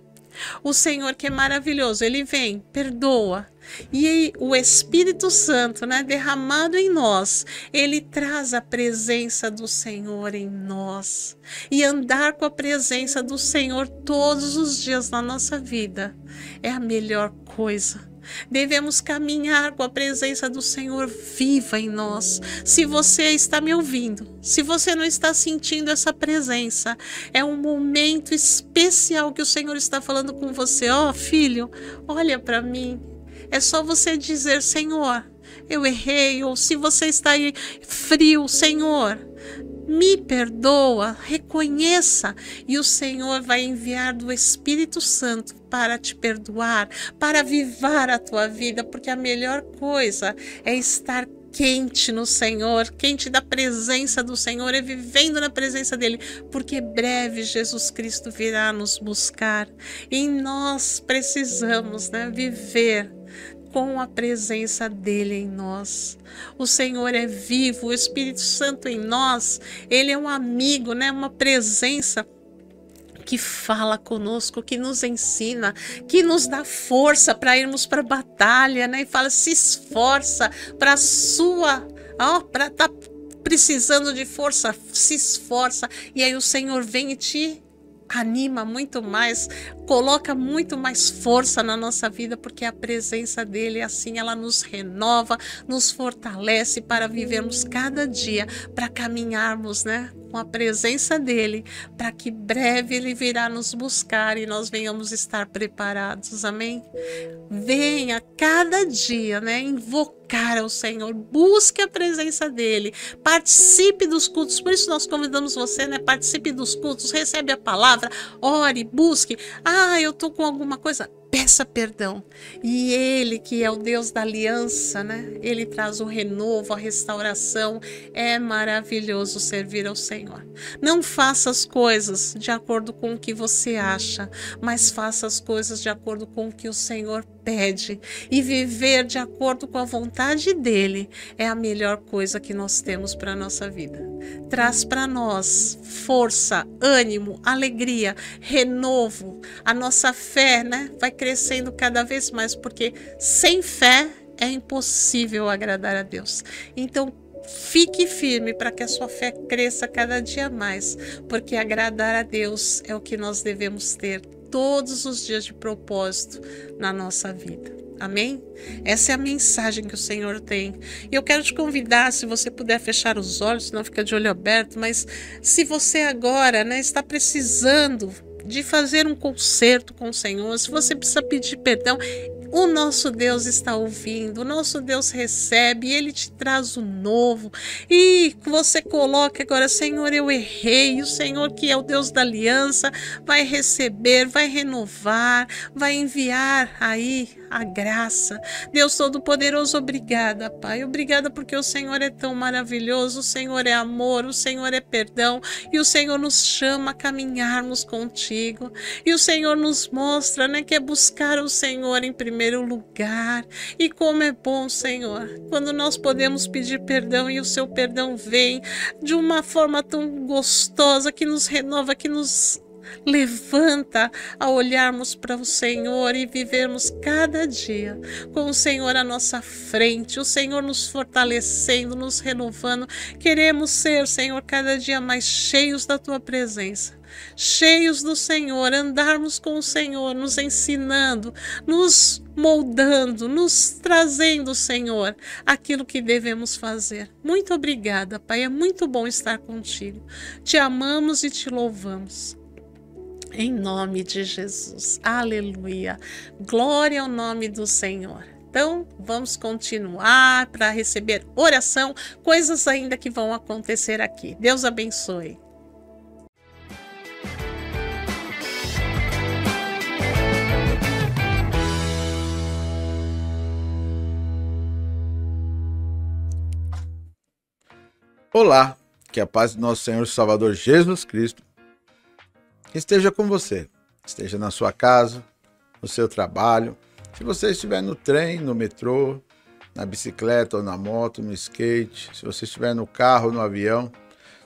o Senhor, que é maravilhoso, ele vem, perdoa. E o Espírito Santo, né, derramado em nós, ele traz a presença do Senhor em nós. E andar com a presença do Senhor todos os dias na nossa vida é a melhor coisa. Devemos caminhar com a presença do Senhor viva em nós. Se você está me ouvindo, se você não está sentindo essa presença, é um momento especial que o Senhor está falando com você. Ó, filho, olha para mim. É só você dizer: Senhor, eu errei. Ou se você está aí frio: Senhor, me perdoa, reconheça, e o Senhor vai enviar do Espírito Santo para te perdoar, para avivar a tua vida, porque a melhor coisa é estar quente no Senhor, quente da presença do Senhor, e vivendo na presença dele, porque breve Jesus Cristo virá nos buscar, e nós precisamos, né, viver com a presença dele em nós. O Senhor é vivo, o Espírito Santo em nós, ele é um amigo, né? Uma presença que fala conosco, que nos ensina, que nos dá força para irmos para a batalha, né? E fala, se esforça para a sua, para estar precisando de força, se esforça. E aí o Senhor vem e te anima muito mais, coloca muito mais força na nossa vida, porque a presença dele, assim, ela nos renova, nos fortalece para vivermos cada dia, para caminharmos, né, com a presença dele, para que breve ele virá nos buscar e nós venhamos estar preparados, amém? Venha cada dia, né, invocar ao Senhor, busque a presença dele, participe dos cultos, por isso nós convidamos você, né, participe dos cultos, recebe a palavra, ore, busque, eu tô com alguma coisa, peça perdão, e ele que é o Deus da aliança, né, ele traz o renovo, a restauração, é maravilhoso servir ao Senhor. Não faça as coisas de acordo com o que você acha, mas faça as coisas de acordo com o que o Senhor pede, e viver de acordo com a vontade dele é a melhor coisa que nós temos para a nossa vida. Traz para nós força, ânimo, alegria, renovo, a nossa fé, né, vai crescendo cada vez mais, porque sem fé é impossível agradar a Deus. Então, fique firme para que a sua fé cresça cada dia mais, porque agradar a Deus é o que nós devemos ter todos os dias de propósito na nossa vida. Amém? Essa é a mensagem que o Senhor tem. E eu quero te convidar, se você puder fechar os olhos, senão fica de olho aberto, mas se você agora, né, está precisando de fazer um concerto com o Senhor, se você precisa pedir perdão, o nosso Deus está ouvindo, o nosso Deus recebe, Ele te traz o novo. E você coloca agora, Senhor, eu errei. O Senhor, que é o Deus da aliança, vai receber, vai renovar, vai enviar aí a graça. Deus Todo-Poderoso, obrigada, Pai. Obrigada porque o Senhor é tão maravilhoso, o Senhor é amor, o Senhor é perdão, e o Senhor nos chama a caminharmos contigo. E o Senhor nos mostra, né, que é buscar o Senhor em primeiro lugar. E como é bom, Senhor, quando nós podemos pedir perdão e o seu perdão vem de uma forma tão gostosa, que nos renova, que nos levanta a olharmos para o Senhor e vivermos cada dia com o Senhor à nossa frente, o Senhor nos fortalecendo, nos renovando. Queremos ser, Senhor, cada dia mais cheios da tua presença, cheios do Senhor, andarmos com o Senhor, nos ensinando, nos moldando, nos trazendo, Senhor, aquilo que devemos fazer. Muito obrigada, Pai, é muito bom estar contigo. Te amamos e te louvamos. Em nome de Jesus. Aleluia. Glória ao nome do Senhor. Então, vamos continuar para receber oração, coisas ainda que vão acontecer aqui. Deus abençoe. Olá, que a paz do nosso Senhor e Salvador Jesus Cristo esteja com você, esteja na sua casa, no seu trabalho, se você estiver no trem, no metrô, na bicicleta ou na moto, no skate, se você estiver no carro, no avião,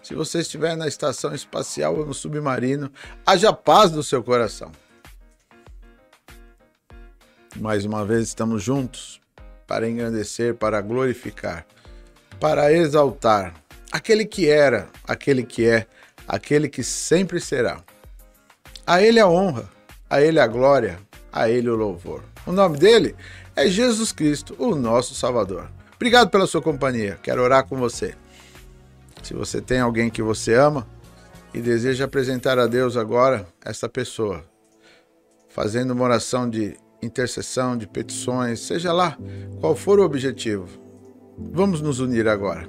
se você estiver na estação espacial ou no submarino, haja paz no seu coração. Mais uma vez estamos juntos para engrandecer, para glorificar, para exaltar aquele que era, aquele que é, aquele que sempre será. A Ele a honra, a Ele a glória, a Ele o louvor. O nome dele é Jesus Cristo, o nosso Salvador. Obrigado pela sua companhia. Quero orar com você. Se você tem alguém que você ama e deseja apresentar a Deus agora essa pessoa, fazendo uma oração de intercessão, de petições, seja lá qual for o objetivo, vamos nos unir agora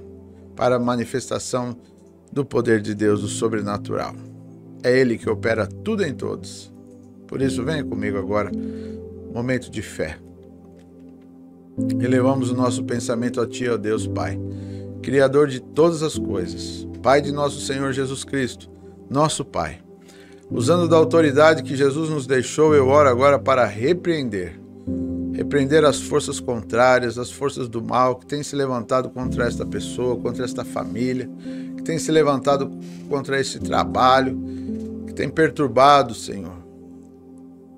para a manifestação do poder de Deus, do sobrenatural. É Ele que opera tudo em todos. Por isso, venha comigo agora, momento de fé. Elevamos o nosso pensamento a Ti, ó Deus Pai, Criador de todas as coisas, Pai de nosso Senhor Jesus Cristo, nosso Pai. Usando da autoridade que Jesus nos deixou, eu oro agora para repreender repreender as forças contrárias, as forças do mal que têm se levantado contra esta pessoa, contra esta família, que têm se levantado contra este trabalho, que tem perturbado, Senhor,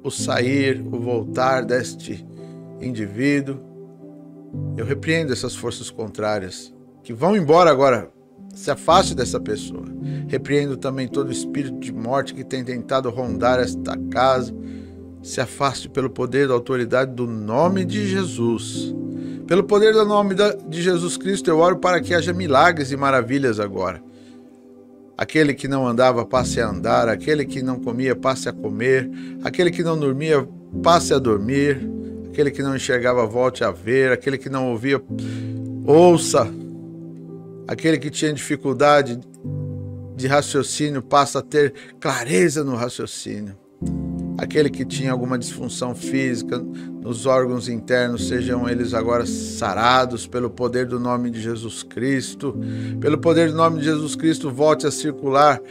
o sair, o voltar deste indivíduo. Eu repreendo essas forças contrárias que vão embora agora. Se afaste dessa pessoa. Repreendo também todo espírito de morte que tem tentado rondar esta casa. Se afaste pelo poder da autoridade do nome de Jesus. Pelo poder do nome de Jesus Cristo, eu oro para que haja milagres e maravilhas agora. Aquele que não andava, passe a andar. Aquele que não comia, passe a comer. Aquele que não dormia, passe a dormir. Aquele que não enxergava, volte a ver. Aquele que não ouvia, ouça. Aquele que tinha dificuldade de raciocínio, passa a ter clareza no raciocínio. Aquele que tinha alguma disfunção física nos órgãos internos, sejam eles agora sarados pelo poder do nome de Jesus Cristo. Pelo poder do nome de Jesus Cristo, volte a circular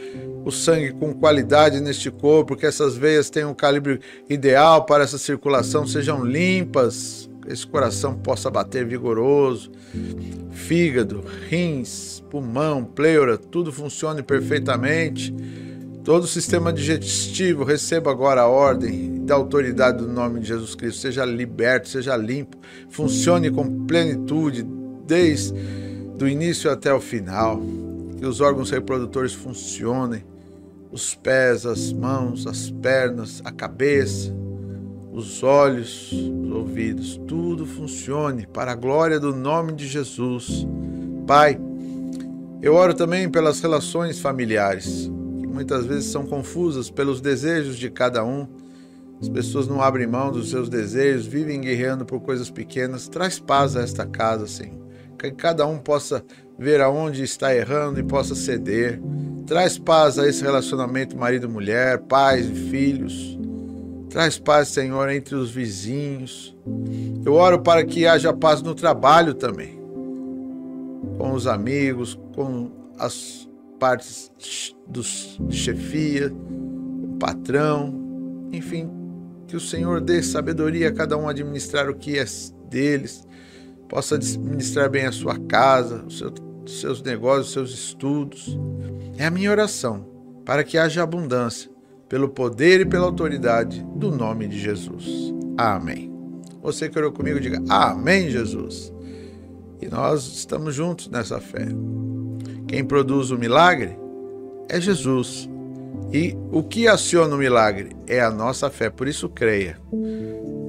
o sangue com qualidade neste corpo, que essas veias tenham um calibre ideal para essa circulação, sejam limpas, esse coração possa bater vigoroso. Fígado, rins, pulmão, pleura, tudo funcione perfeitamente. Todo o sistema digestivo receba agora a ordem da autoridade do nome de Jesus Cristo. Seja liberto, seja limpo, funcione com plenitude desde o início até o final. Que os órgãos reprodutores funcionem, os pés, as mãos, as pernas, a cabeça, os olhos, os ouvidos, tudo funcione para a glória do nome de Jesus. Pai, eu oro também pelas relações familiares, que muitas vezes são confusas pelos desejos de cada um. As pessoas não abrem mão dos seus desejos, vivem guerreando por coisas pequenas. Traz paz a esta casa, Senhor. Que cada um possa ver aonde está errando e possa ceder. Traz paz a esse relacionamento marido-mulher, pais e filhos. Traz paz, Senhor, entre os vizinhos. Eu oro para que haja paz no trabalho também. Com os amigos, com as partes de chefia, o patrão. Enfim, que o Senhor dê sabedoria a cada um administrar o que é deles. Possa administrar bem a sua casa, os seus negócios, os seus estudos. É a minha oração, para que haja abundância, pelo poder e pela autoridade do nome de Jesus. Amém. Você que orou comigo, diga amém, Jesus. E nós estamos juntos nessa fé. Quem produz o milagre é Jesus. E o que aciona o milagre é a nossa fé. Por isso creia.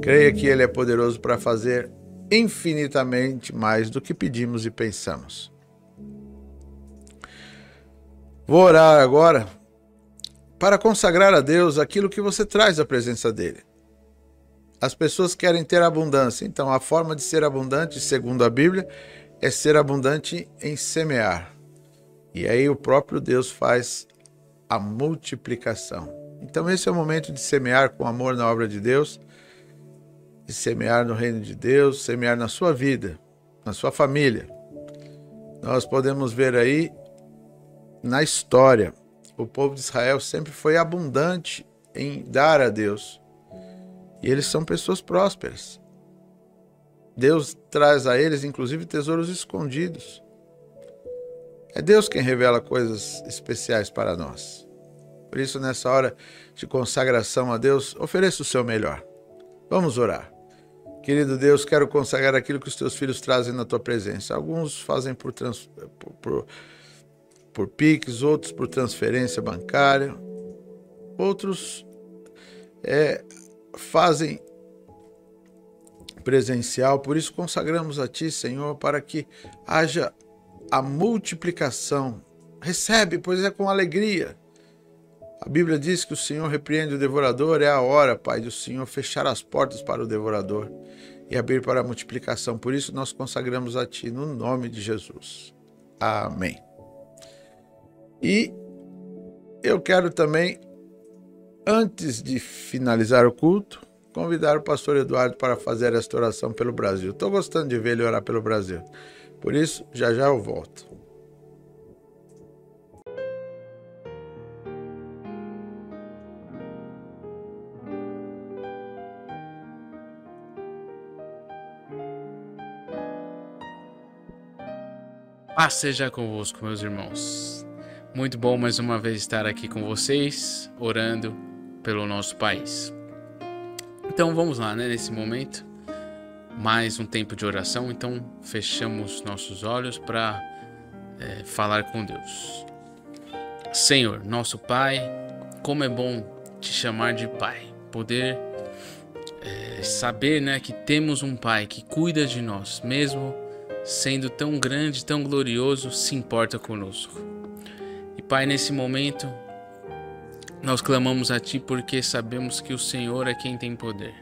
Creia que Ele é poderoso para fazer infinitamente mais do que pedimos e pensamos. Vou orar agora para consagrar a Deus aquilo que você traz à presença dele. As pessoas querem ter abundância, então a forma de ser abundante, segundo a Bíblia, é ser abundante em semear. E aí o próprio Deus faz a multiplicação. Então esse é o momento de semear com amor na obra de Deus, de semear no reino de Deus, semear na sua vida, na sua família. Nós podemos ver aí na história, o povo de Israel sempre foi abundante em dar a Deus. E eles são pessoas prósperas. Deus traz a eles, inclusive, tesouros escondidos. É Deus quem revela coisas especiais para nós. Por isso, nessa hora de consagração a Deus, ofereça o seu melhor. Vamos orar. Querido Deus, quero consagrar aquilo que os teus filhos trazem na tua presença. Alguns fazem por Pix, outros por transferência bancária, outros fazem presencial. Por isso consagramos a Ti, Senhor, para que haja a multiplicação. Recebe, pois é com alegria. A Bíblia diz que o Senhor repreende o devorador. É a hora, Pai, do Senhor fechar as portas para o devorador e abrir para a multiplicação. Por isso nós consagramos a Ti, no nome de Jesus. Amém. E eu quero também, antes de finalizar o culto, convidar o pastor Eduardo para fazer esta oração pelo Brasil. Estou gostando de ver ele orar pelo Brasil. Por isso, já já eu volto. Paz seja convosco, meus irmãos. Muito bom mais uma vez estar aqui com vocês, orando pelo nosso país. Então vamos lá, né? Nesse momento, mais um tempo de oração. Então fechamos nossos olhos para falar com Deus. Senhor, nosso Pai, como é bom te chamar de Pai. Poder saber, né, que temos um Pai que cuida de nós, mesmo sendo tão grande, tão glorioso, se importa conosco. E Pai, nesse momento, nós clamamos a Ti porque sabemos que o Senhor é quem tem poder.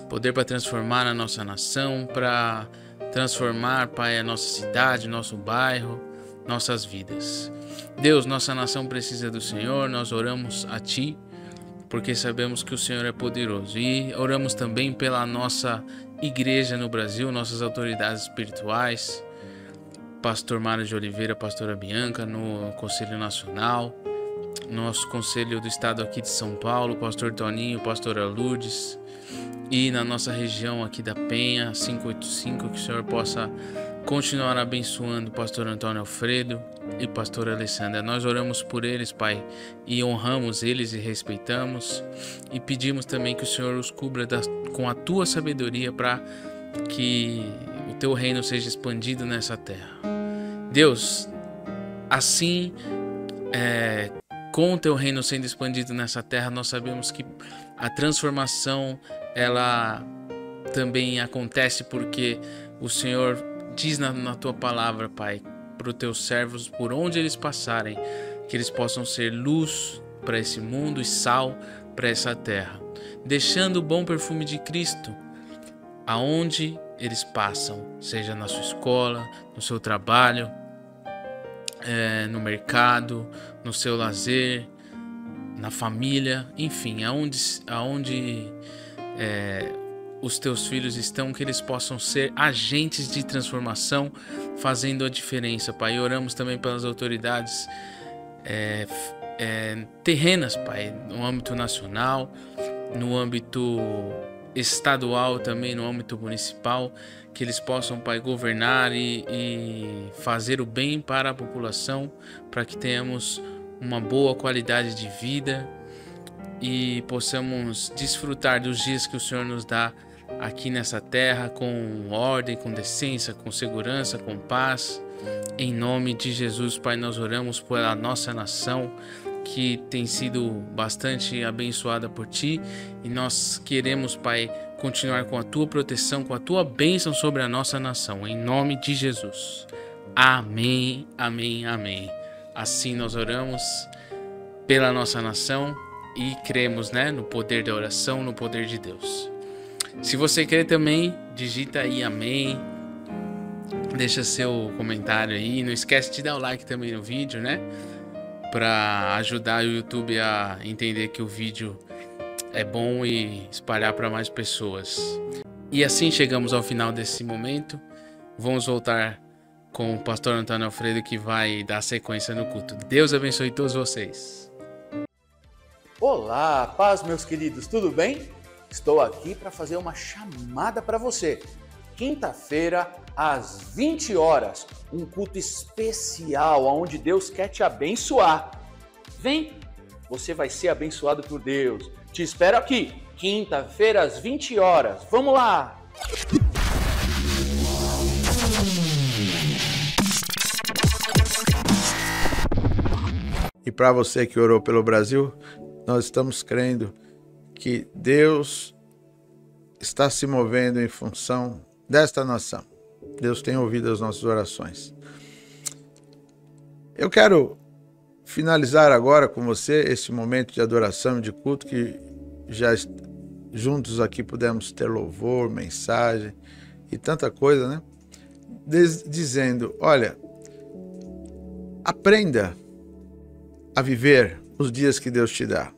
Poder para transformar a nossa nação, para transformar, Pai, a nossa cidade, nosso bairro, nossas vidas. Deus, nossa nação precisa do Senhor, nós oramos a Ti porque sabemos que o Senhor é poderoso. E oramos também pela nossa igreja no Brasil, nossas autoridades espirituais, Pastor Mário de Oliveira, Pastora Bianca, no Conselho Nacional, nosso Conselho do Estado aqui de São Paulo, Pastor Toninho, Pastora Lourdes, e na nossa região aqui da Penha, 585, que o Senhor possa continuar abençoando o Pastor Antônio Alfredo e Pastora Alessandra. Nós oramos por eles, Pai, e honramos eles e respeitamos, e pedimos também que o Senhor os cubra com a Tua sabedoria para que o Teu reino seja expandido nessa terra. Deus, assim, com o Teu reino sendo expandido nessa terra, nós sabemos que a transformação, ela também acontece porque o Senhor diz na Tua palavra, Pai, para os Teus servos, por onde eles passarem, que eles possam ser luz para esse mundo e sal para essa terra, deixando o bom perfume de Cristo aonde eles passam, seja na sua escola, no seu trabalho, no mercado, no seu lazer, na família, enfim, aonde os Teus filhos estão, que eles possam ser agentes de transformação, fazendo a diferença, Pai. E oramos também pelas autoridades terrenas, Pai, no âmbito nacional, no âmbito estadual, também no âmbito municipal, que eles possam, Pai, governar e fazer o bem para a população, para que tenhamos uma boa qualidade de vida e possamos desfrutar dos dias que o Senhor nos dá aqui nessa terra, com ordem, com decência, com segurança, com paz. Em nome de Jesus, Pai, nós oramos pela nossa nação, que tem sido bastante abençoada por Ti, e nós queremos, Pai, continuar com a Tua proteção, com a Tua bênção sobre a nossa nação, em nome de Jesus. Amém, amém, amém. Assim nós oramos pela nossa nação e cremos, né, no poder da oração, no poder de Deus. Se você crê também, digita aí amém, deixa seu comentário aí, não esquece de dar o like também no vídeo, né, para ajudar o YouTube a entender que o vídeo é bom e espalhar para mais pessoas. E assim chegamos ao final desse momento. Vamos voltar com o Pastor Antônio Alfredo, que vai dar sequência no culto. Deus abençoe todos vocês. Olá, paz, meus queridos, tudo bem? Estou aqui para fazer uma chamada para você. Quinta-feira, às 20 horas, um culto especial onde Deus quer te abençoar. Vem, você vai ser abençoado por Deus. Te espero aqui, quinta-feira, às 20 horas. Vamos lá! E para você que orou pelo Brasil, nós estamos crendo que Deus está se movendo em função desta nação. Deus tem ouvido as nossas orações. Eu quero finalizar agora com você esse momento de adoração e de culto, que já juntos aqui pudemos ter louvor, mensagem e tanta coisa, né? Dizendo, olha, aprenda a viver os dias que Deus te dá.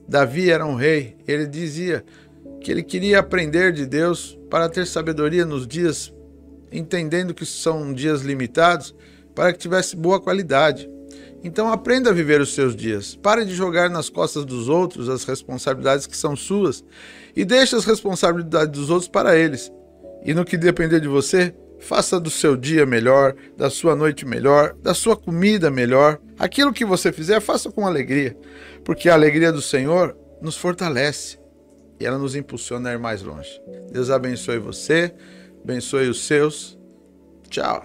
Davi era um rei, ele dizia que ele queria aprender de Deus para ter sabedoria nos dias, entendendo que são dias limitados, para que tivesse boa qualidade. Então aprenda a viver os seus dias. Pare de jogar nas costas dos outros as responsabilidades que são suas e deixe as responsabilidades dos outros para eles. E no que depender de você, Faça do seu dia melhor, da sua noite melhor, da sua comida melhor. Aquilo que você fizer, faça com alegria, porque a alegria do Senhor nos fortalece e ela nos impulsiona a ir mais longe. Deus abençoe você, abençoe os seus. Tchau.